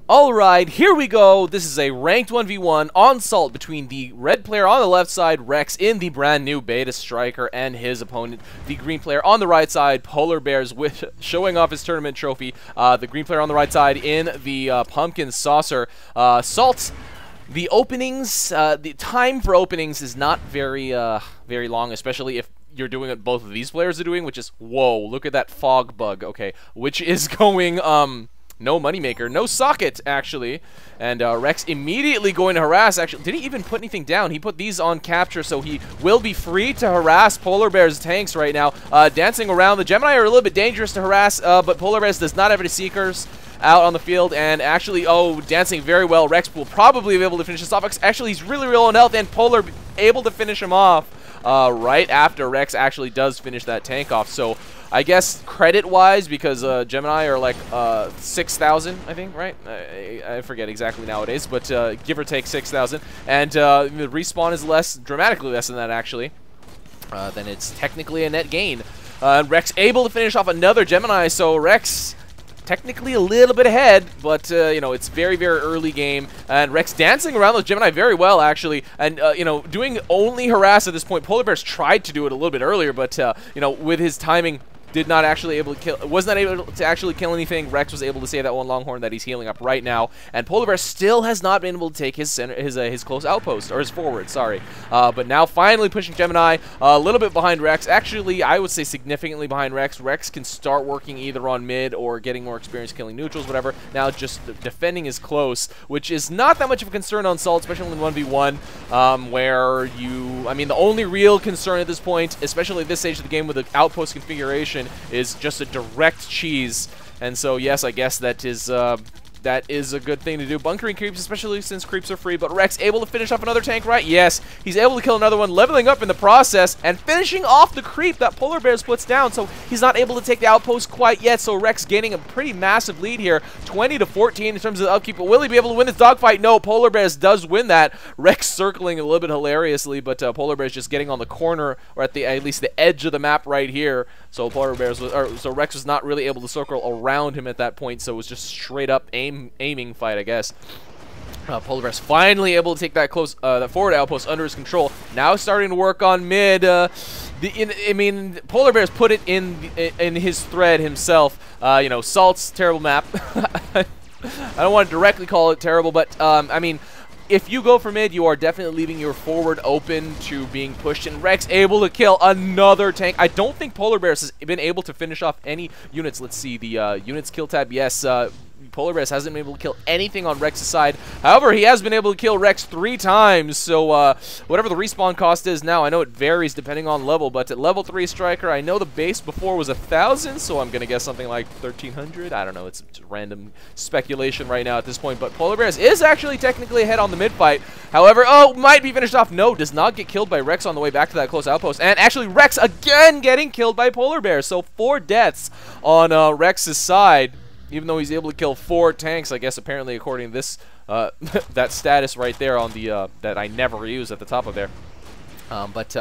Alright, here we go. This is a ranked 1v1 on Salt between the red player on the left side, Wreckz, in the brand new beta striker, and his opponent, the green player on the right side, Polarbearz, with showing off his tournament trophy. The green player on the right side in the pumpkin saucer. Salt, the openings, the time for openings is not very long, especially if you're doing what both of these players are doing, which is, whoa, look at that fog bug, okay, which is going, no moneymaker, no socket, actually. And Wreckz immediately going to harass. Actually, did he even put anything down? He put these on capture, so he will be free to harass Polarbearz tanks right now. Dancing around. The Gemini are a little bit dangerous to harass, but Polarbearz does not have any Seekers out on the field. And actually, dancing very well. Wreckz will probably be able to finish this off. Actually, he's really low on health, and Polar able to finish him off right after Wreckz actually does finish that tank off. So I guess credit-wise, because Gemini are like 6,000, I think, right? I forget exactly nowadays, but give or take 6,000. And the respawn is dramatically less than that, actually. Then it's technically a net gain. Wreckz able to finish off another Gemini, so Wreckz technically a little bit ahead, but you know, it's very early game, and Wreckz dancing around those Gemini very well, actually, and you know, doing only harass at this point. Polarbearz tried to do it a little bit earlier, but you know, with his timing, did not actually able to kill, was not able to actually kill anything. Wreckz was able to save that one Longhorn that he's healing up right now, and Polarbearz still has not been able to take his center, his close outpost, or his forward, sorry. But now finally pushing Gemini a little bit behind Wreckz. Actually, I would say significantly behind Wreckz. Wreckz can start working either on mid or getting more experience killing neutrals, whatever. Now just defending is close, which is not that much of a concern on Salt, especially in 1v1, where I mean, the only real concern at this point, especially at this stage of the game with the outpost configuration, is just a direct cheese. And so yes, I guess that is a good thing to do. Bunkering creeps, especially since creeps are free. But Wreckz able to finish off another tank, right? Yes, he's able to kill another one, leveling up in the process, and finishing off the creep that Polarbearz puts down. So he's not able to take the outpost quite yet. So Wreckz gaining a pretty massive lead here, 20-14 in terms of the upkeep. But will he be able to win this dogfight? No, Polarbearz does win that. Wreckz circling a little bit hilariously, but Polarbearz just getting on the corner, or at least the edge of the map right here. So Wreckz was not really able to circle around him at that point. So it was just straight up aiming fight, I guess. Polarbearz finally able to take that that forward outpost under his control. Now starting to work on mid. I mean, Polarbearz put it in his thread himself. You know, Salt's terrible map. I don't want to directly call it terrible, but I mean, if you go for mid, you are definitely leaving your forward open to being pushed, and Wreckz able to kill another tank. I don't think Polarbearz has been able to finish off any units. Let's see, the units kill tab, yes. Polarbearz hasn't been able to kill anything on Wreckz's side. However, he has been able to kill Wreckz 3 times, so whatever the respawn cost is now, I know it varies depending on level, but at level 3 striker, I know the base before was 1,000, so I'm going to guess something like 1,300. I don't know, it's random speculation right now at this point, but Polarbearz is actually technically ahead on the mid fight. However, might be finished off. No, does not get killed by Wreckz on the way back to that close outpost, and actually Wreckz again getting killed by Polarbearz, so 4 deaths on Wreckz's side. Even though he's able to kill 4 tanks, I guess, apparently, according to this, that status right there on the, that I never use at the top of there. But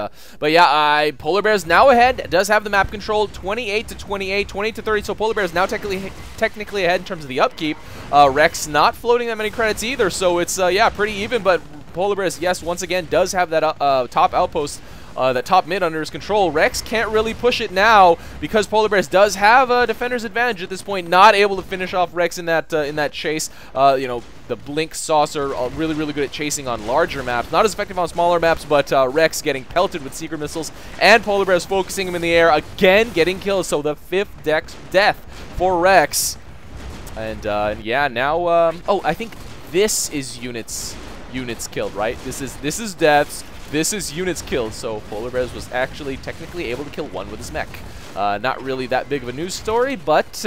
yeah, Polarbearz now ahead, does have the map control, 28-28, 28-30, so Polarbearz now technically ahead in terms of the upkeep. Wreckz not floating that many credits either, so it's, yeah, pretty even, but Polarbearz, yes, once again, does have that top outpost, that top mid under his control. Wreckz can't really push it now because Polarbearz does have a defender's advantage at this point, not able to finish off Wreckz in that chase. You know, the Blink Saucer really good at chasing on larger maps, not as effective on smaller maps, but Wreckz getting pelted with Seeker missiles, and Polarbearz focusing him in the air, again getting killed, so the 5th death for Wreckz. And yeah, now I think this is units killed, right? This is deaths. This is units killed, so Polarbearz was actually technically able to kill 1 with his mech. Not really that big of a news story, but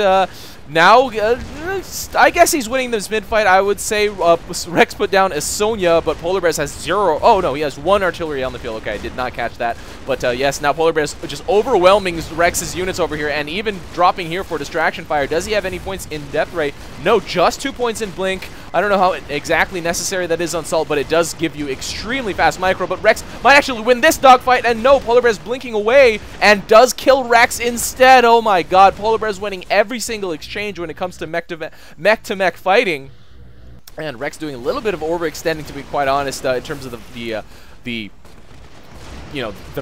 now I guess he's winning this mid fight. I would say Wreckz put down a Sonya, but Polarbearz has 0. Oh no, he has 1 artillery on the field. Okay, I did not catch that. But yes, now Polarbearz just overwhelming Wreckz's units over here, and even dropping here for distraction fire. Does he have any points in death ray? No, just 2 points in blink. I don't know how exactly necessary that is on Salt, but it does give you extremely fast micro. But Wreckz might actually win this dogfight, and no, Polarbearz blinking away and does kill Wreckz instead. Oh my god, Polarbearz winning every single exchange when it comes to mech-to-mech fighting. And Wreckz doing a little bit of overextending, to be quite honest, in terms of the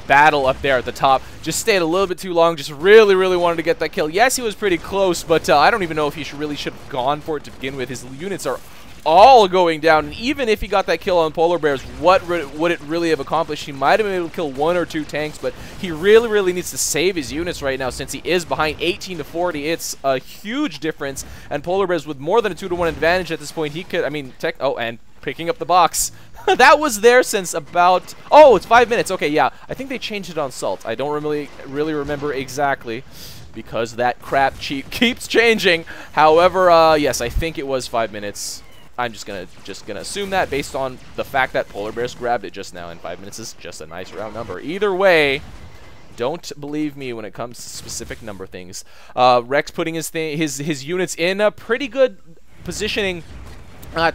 battle up there at the top. Just stayed a little bit too long, just really wanted to get that kill. Yes, he was pretty close, but I don't even know if he really should have gone for it to begin with. His units are all going down, and even if he got that kill on Polarbearz, what would it really have accomplished? He might have been able to kill 1 or 2 tanks, but he really needs to save his units right now since he is behind 18 to 40. It's a huge difference, and Polarbearz with more than a 2-to-1 advantage at this point, he could, I mean, and picking up the box. That was there since about, oh, it's 5 minutes. Okay, yeah, I think they changed it on Salt. I don't really remember exactly, because that crap keeps changing. However, yes, I think it was 5 minutes. I'm just gonna assume that based on the fact that Polarbearz grabbed it just now, and 5 minutes is just a nice round number. Either way, don't believe me when it comes to specific number things. Wreckz putting his units in a pretty good positioning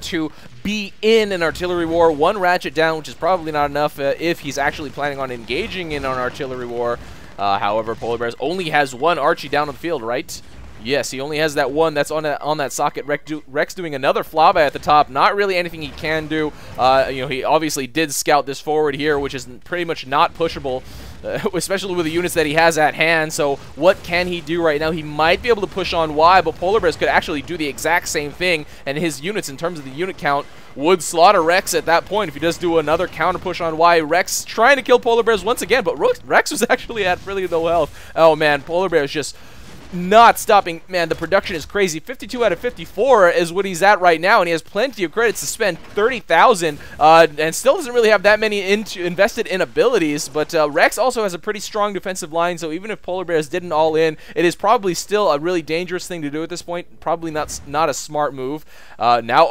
to be in an artillery war. 1 ratchet down, which is probably not enough if he's actually planning on engaging in an artillery war. However, Polarbearz only has 1 Archie down on the field, right? Yes, he only has that 1 that's on that socket. Wreckz doing another flyby at the top. Not really anything he can do. He obviously did scout this forward here, which is pretty much not pushable, especially with the units that he has at hand. So what can he do right now? He might be able to push on Y, but Polarbearz could actually do the exact same thing, and his units, in terms of the unit count, would slaughter Wreckz at that point if he does do another counter push on Y. Wreckz trying to kill Polarbearz once again, but Wreckz was actually at really low health. Oh man, Polarbearz just not stopping. Man, the production is crazy. 52 out of 54 is what he's at right now, and he has plenty of credits to spend. 30,000 and still doesn't really have that many invested in abilities, but Wreckz also has a pretty strong defensive line, so even if Polarbearz didn't all in, it is probably still a really dangerous thing to do at this point. Probably not a smart move. Now,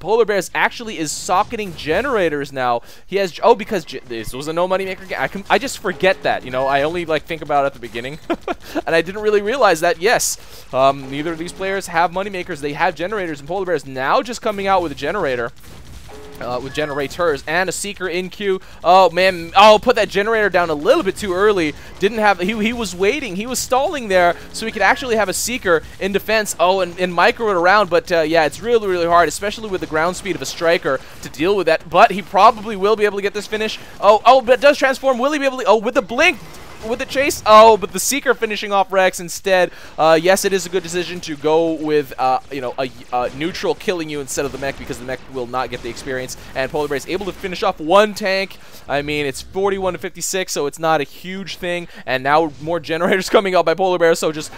Polarbearz actually is socketing generators now. He has, because this was a no moneymaker game. I just forget that, I only think about it at the beginning, and I didn't really realize that, yes, neither of these players have moneymakers. They have generators, and Polarbearz now just coming out with a generator. With generators and a seeker in queue. Oh man, put that generator down a little bit too early. Didn't have, he was waiting, he was stalling there so he could actually have a seeker in defense. And micro it around, but yeah, it's really hard, especially with the ground speed of a striker, to deal with that. But he probably will be able to get this finish. But does transform, will he be able to, with the blink, with the chase, but the seeker finishing off Wreckz instead. Yes, it is a good decision to go with a neutral killing you instead of the mech, because the mech will not get the experience. And Polarbearz able to finish off 1 tank. I mean, it's 41 to 56, so it's not a huge thing. And now more generators coming out by Polarbearz, so just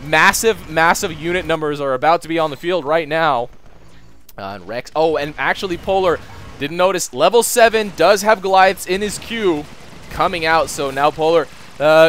massive unit numbers are about to be on the field right now. And Wreckz, and actually Polar didn't notice, level 7 does have Goliaths in his queue coming out, so now Polar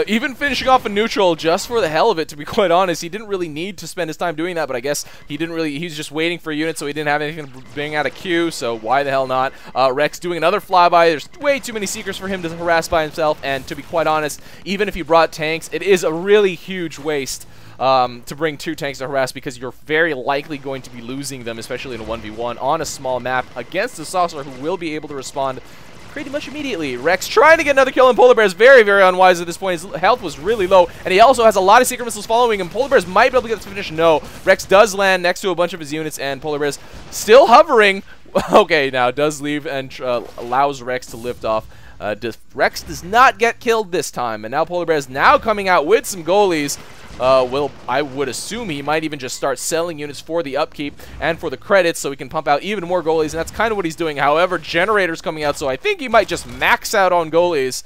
even finishing off a neutral just for the hell of it, to be quite honest. He didn't really need to spend his time doing that, but I guess he was just waiting for a unit, so he didn't have anything to bring out a queue, so why the hell not? Wreckz doing another flyby. There's way too many seekers for him to harass by himself, and to be quite honest, even if you brought tanks, it is a really huge waste to bring 2 tanks to harass, because you're very likely going to be losing them, especially in a 1v1 on a small map against a Saucer who will be able to respond pretty much immediately. Wreckz trying to get another kill on Polarbearz. Very unwise at this point. His health was really low, and he also has a lot of secret missiles following him. Polarbearz might be able to get this finish. No. Wreckz does land next to a bunch of his units, and Polarbearz still hovering. Okay, now does leave and allows Wreckz to lift off. Wreckz does not get killed this time, and now Polarbearz now coming out with some goalies. I would assume he might even just start selling units for the upkeep and for the credits, so he can pump out even more goalies, and that's kind of what he's doing. However, generators coming out, so I think he might just max out on goalies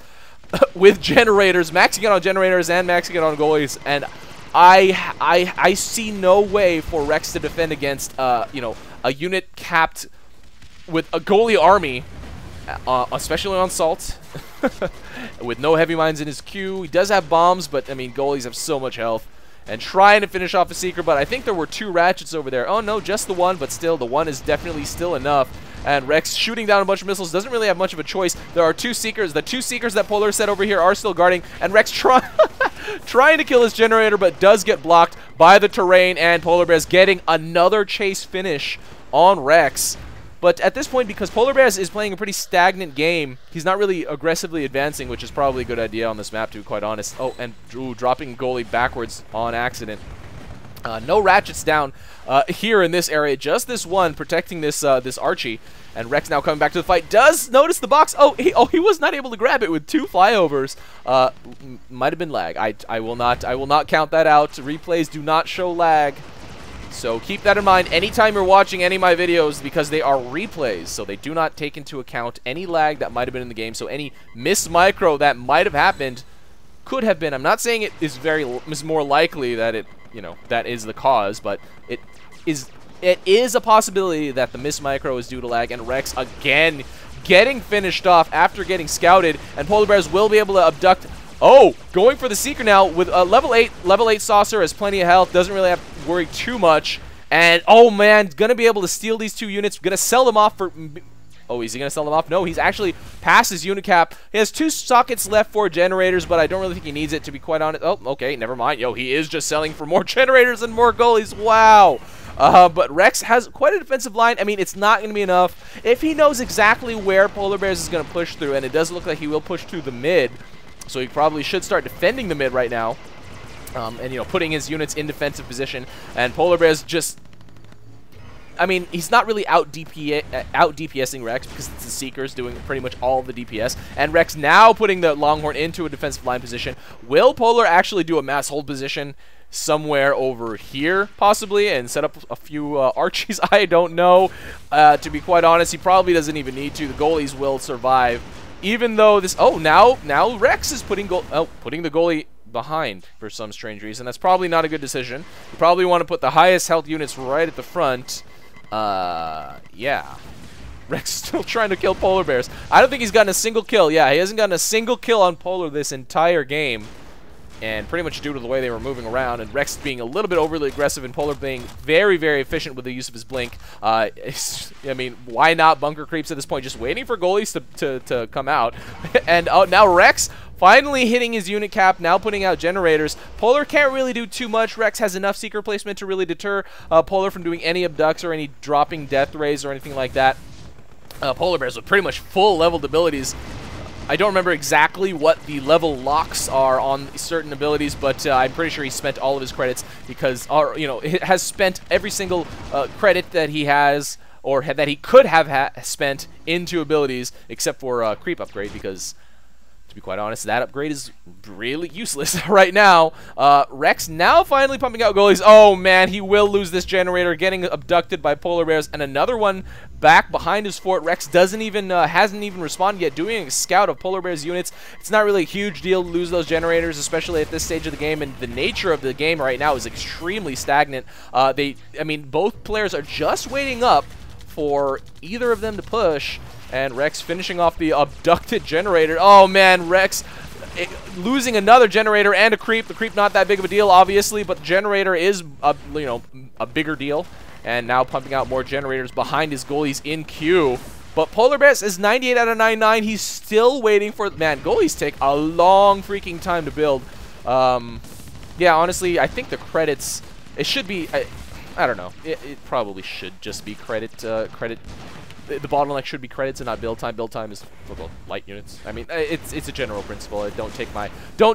with generators, maxing out on generators and maxing out on goalies, and I see no way for Wreckz to defend against a unit capped with a goalie army, especially on Salt. With no heavy mines in his queue. He does have bombs, but I mean, goalies have so much health. And trying to finish off a seeker, but I think there were 2 ratchets over there. Oh no, just the 1, but still, the 1 is definitely still enough. And Wreckz shooting down a bunch of missiles, doesn't really have much of a choice. There are 2 seekers. The 2 seekers that Polar set over here are still guarding, and Wreckz trying to kill his generator, but does get blocked by the terrain, and Polarbearz getting another chase finish on Wreckz. But at this point, because Polarbearz is playing a pretty stagnant game, he's not really aggressively advancing, which is probably a good idea on this map, to be quite honest. And dropping goalie backwards on accident. No ratchets down here in this area, just this one protecting this this Archie. And Wreckz now coming back to the fight, does notice the box. Oh, he was not able to grab it with 2 flyovers. Might have been lag. I will not count that out. Replays do not show lag. So keep that in mind anytime you're watching any of my videos, because they are replays, so they do not take into account any lag that might have been in the game. So any miss micro that might have happened could have been. I'm not saying it is more likely that it, that is the cause, but it is a possibility that the miss micro is due to lag. And Wreckz again getting finished off after getting scouted, and Polarbearz will be able to abduct. Oh, going for the Seeker now with a level 8 Saucer, has plenty of health, doesn't really have to worry too much. And, oh man, gonna be able to steal these 2 units, gonna sell them off for... Oh, is he gonna sell them off? No, he's actually past his unit cap. He has 2 sockets left for generators, but I don't really think he needs it, to be quite honest. Oh, okay, never mind. Yo, he is just selling for more generators and more goalies. Wow. But Wreckz has quite a defensive line. I mean, it's not going to be enough. If he knows exactly where Polarbearz is going to push through, and it does look like he will push through the mid, so he probably should start defending the mid right now, and putting his units in defensive position. And Polarbearz just, I mean, he's not really out DPSing Wreckz, because it's the Seekers doing pretty much all of the DPS. And Wreckz now putting the Longhorn into a defensive line position. Will Polar actually do a mass hold position somewhere over here, possibly, and set up a few Archies? I don't know. To be quite honest, he probably doesn't even need to. The goalies will survive. Even though this... Oh, now Wreckz is putting the goalie behind for some strange reason. That's probably not a good decision. You probably want to put the highest health units right at the front. Yeah. Wreckz still trying to kill Polarbearz. I don't think he's gotten a single kill. Yeah, he hasn't gotten a single kill on Polar this entire game. And pretty much due to the way they were moving around, and Wreckz being a little bit overly aggressive, and Polar being very, very efficient with the use of his blink. I mean, why not bunker creeps at this point? Just waiting for goalies to come out. And now Wreckz finally hitting his unit cap, now putting out generators. Polar can't really do too much. Wreckz has enough Seeker placement to really deter Polar from doing any abducts or any dropping death rays or anything like that. Polarbearz with pretty much full leveled abilities. I don't remember exactly what the level locks are on certain abilities, but I'm pretty sure he spent all of his credits, because, it has spent every single credit that he has, or that he could have spent into abilities, except for Creep Upgrade, because, to be quite honest, that upgrade is really useless right now. Wreckz now finally pumping out goalies. Oh man, he will lose this generator, getting abducted by Polarbearz, and another one back behind his fort. Wreckz hasn't even responded yet, doing a scout of Polarbearz units. It's not really a huge deal to lose those generators, especially at this stage of the game, and the nature of the game right now is extremely stagnant. I mean, both players are just waiting up for either of them to push. And Wreckz finishing off the abducted generator. Oh man, Wreckz losing another generator and a creep. The creep not that big of a deal, obviously, but the generator is a bigger deal. And now pumping out more generators behind his goalies in queue. But Polarbearz is 98 out of 99. He's still waiting for... Man, goalies take a long freaking time to build. Yeah, honestly, I think the credits... It should be... I don't know. It probably should just be credit. The bottleneck should be credits and not build time. Build time is for the light units. I mean, it's a general principle. Don't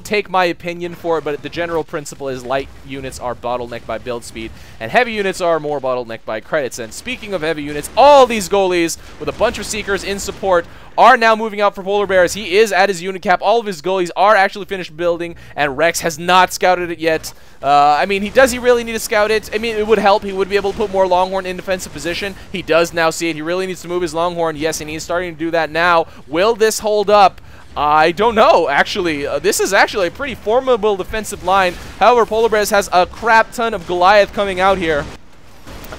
take my opinion for it, but the general principle is light units are bottlenecked by build speed, and heavy units are more bottlenecked by credits. And speaking of heavy units, all these goalies with a bunch of Seekers in support are now moving out for Polarbearz. He is at his unit cap. All of his goalies are actually finished building, and Wreckz has not scouted it yet. I mean, does he really need to scout it? I mean, it would help. He would be able to put more Longhorn in defensive position. He does now see it. He really needs to move his Longhorn. Yes, and he's starting to do that now. Will this hold up? I don't know, actually. This is actually a pretty formidable defensive line. However, Polarbearz has a crap ton of Goliath coming out here.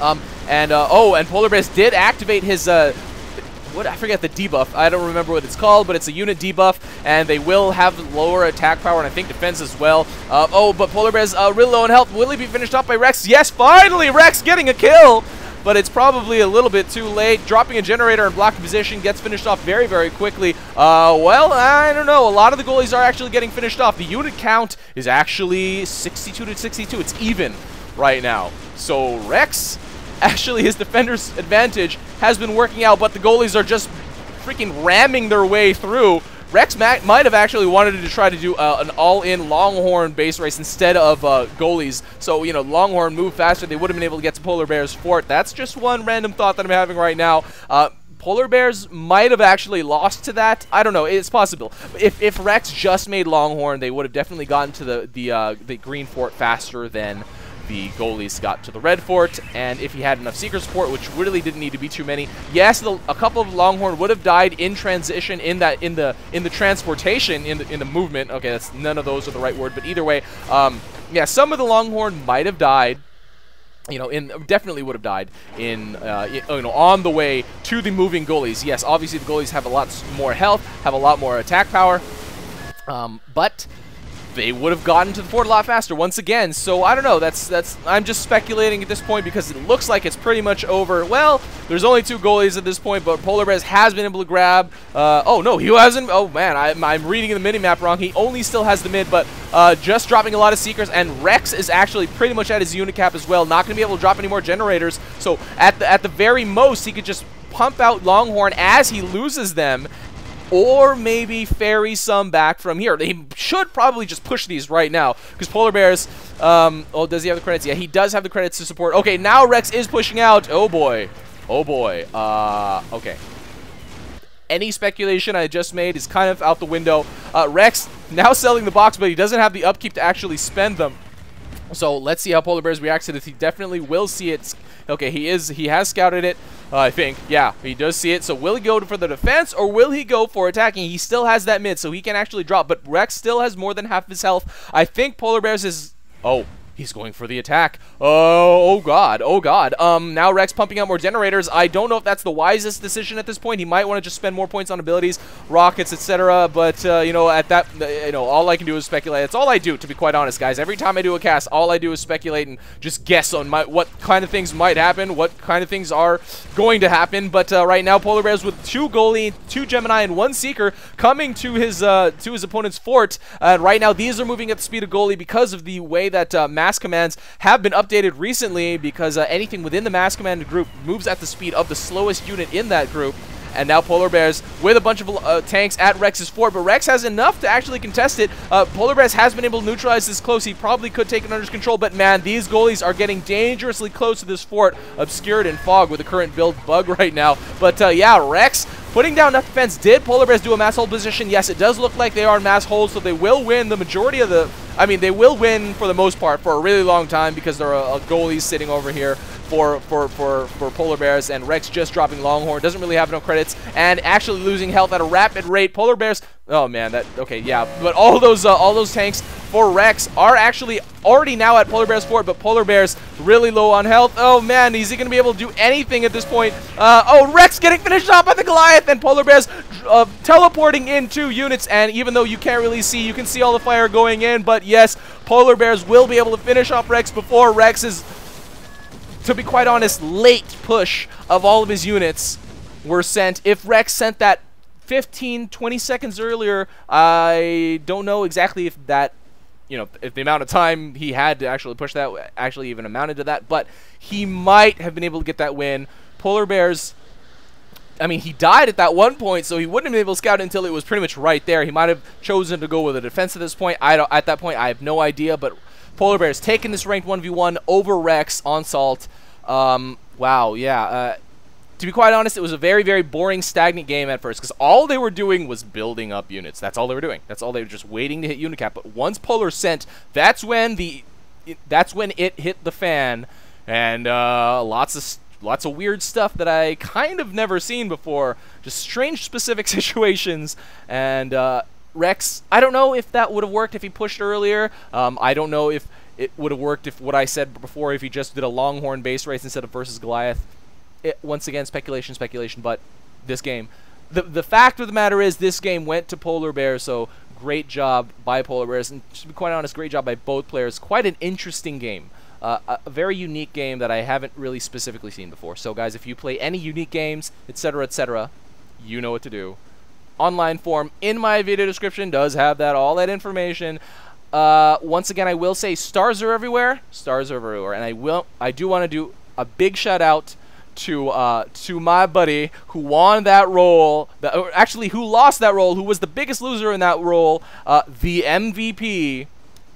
And Polarbearz did activate his... I forget the debuff. I don't remember what it's called, but it's a unit debuff, and they will have lower attack power and I think defense as well. But Polarbearz really low in health. Will he be finished off by Wreckz? Yes, finally! Wreckz getting a kill! But it's probably a little bit too late. Dropping a generator in blocking position, gets finished off very, very quickly. Well, I don't know. A lot of the goalies are actually getting finished off. The unit count is actually 62 to 62. It's even right now. So Wreckz, actually his defender's advantage has been working out, but the goalies are just freaking ramming their way through. Wreckz might have actually wanted to try to do an all-in Longhorn base race instead of goalies. So, you know, Longhorn move faster. They would have been able to get to Polarbear's fort. That's just one random thought that I'm having right now. Polarbearz might have actually lost to that. I don't know. It's possible. If Wreckz just made Longhorn, they would have definitely gotten to the green fort faster than the goalies got to the red fort. And if he had enough seeker support, which really didn't need to be too many, yes, a couple of Longhorn would have died in transition, in the transportation, in the movement. Okay, that's none of those are the right word, but either way, yeah, some of the Longhorn might have died. You know, definitely would have died in, you know, on the way to the moving goalies. Yes, obviously the goalies have a lot more health, have a lot more attack power, but they would have gotten to the fort a lot faster once again. So I don't know. I'm just speculating at this point because it looks like it's pretty much over. Well, there's only 2 goalies at this point, but Polarbearz has been able to grab. Oh no, he hasn't. Oh man, I'm reading the mini-map wrong. He only still has the mid, but just dropping a lot of seekers. And Wreckz is actually pretty much at his unit cap as well. Not going to be able to drop any more generators. So at the very most, he could just pump out Longhorn as he loses them, or maybe ferry some back from here. He should probably just push these right now, because Polarbearz, oh, does he have the credits? Yeah, he does have the credits to support. Okay, now Wreckz is pushing out. Oh boy. Oh boy. Okay. Any speculation I just made is kind of out the window. Wreckz now selling the box, but he doesn't have the upkeep to actually spend them. So let's see how Polarbearz reacts to this. He definitely will see it. Okay, he has scouted it, I think. Yeah, he does see it. So will he go for the defense, or will he go for attacking? He still has that mid, so he can actually drop. But Wreckz still has more than half of his health. I think Polarbearz is... Oh, he's going for the attack. Oh god, oh god. Now Wreckz pumping out more generators. I don't know if that's the wisest decision at this point. He might want to just spend more points on abilities, rockets, etc. But, you know, at that, you know, all I can do is speculate. That's all I do, to be quite honest, guys. Every time I do a cast, all I do is speculate and just guess on what kind of things might happen, what kind of things are going to happen. But right now, Polarbearz with 2 goalie, 2 Gemini, and 1 seeker coming to his opponent's fort. Right now, these are moving at the speed of goalie because of the way that mass commands have been updated recently, because anything within the mass command group moves at the speed of the slowest unit in that group. And now Polarbearz with a bunch of tanks at Wreckz's fort, but Wreckz has enough to actually contest it. Polarbearz has been able to neutralize this close. He probably could take it under his control, but man, these goalies are getting dangerously close to this fort, obscured in fog with the current build bug right now. But yeah, Wreckz putting down enough defense. Did Polarbearz do a mass hold position? Yes, it does look like they are mass holds, so they will win the majority of the... I mean, they will win for the most part for a really long time, because there are goalies sitting over here for Polarbearz, and Wreckz just dropping Longhorn, doesn't really have no credits, and actually losing health at a rapid rate. Polarbearz, oh man, that, okay, yeah, but all those tanks for Wreckz are actually already now at Polarbearz fort, but Polarbearz really low on health. Oh man, is he going to be able to do anything at this point? Oh, Wreckz getting finished off by the Goliath, and Polarbearz teleporting in 2 units, and even though you can't really see, you can see all the fire going in, but yes, Polarbearz will be able to finish off Wreckz before Wreckz's, to be quite honest, late push of all of his units were sent. If Wreckz sent that 15-20 seconds earlier, I don't know exactly if that, you know, if the amount of time he had to actually push that actually even amounted to that, but he might have been able to get that win. Polarbearz, I mean, he died at that one point, so he wouldn't have been able to scout it until it was pretty much right there. He might have chosen to go with a defense at this point. At that point, I have no idea, but Polarbearz taking this ranked 1v1 over Wreckz on Salt. Wow, yeah. To be quite honest, it was a very, very boring, stagnant game at first, because all they were doing was building up units. That's all they were doing. That's all they were just waiting to hit unit cap. But once Polar sent, that's when it hit the fan, and lots of weird stuff that I kind of never seen before. Just strange specific situations, and Wreckz, I don't know if that would have worked if he pushed earlier. I don't know if it would have worked if what I said before, if he just did a Longhorn base race instead of versus Goliath. Once again, speculation, but this game, the fact of the matter is this game went to Polarbearz, so great job by Polarbearz, and to be quite honest, great job by both players. Quite an interesting game. A very unique game that I haven't really specifically seen before. So guys, if you play any unique games, etc., you know what to do. Online form in my video description does have all that information. Once again, I will say stars are everywhere, and I do want to do a big shout out to my buddy who won that role, or actually who lost that role, who was the biggest loser in that role, the MVP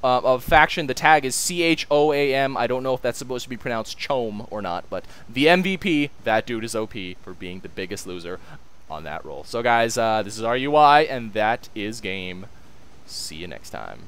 of faction. The tag is CHOAM. I don't know if that's supposed to be pronounced Chom or not, but the MVP, that dude is OP for being the biggest loser on that role. So guys, this is our UI, and that is game. See you next time.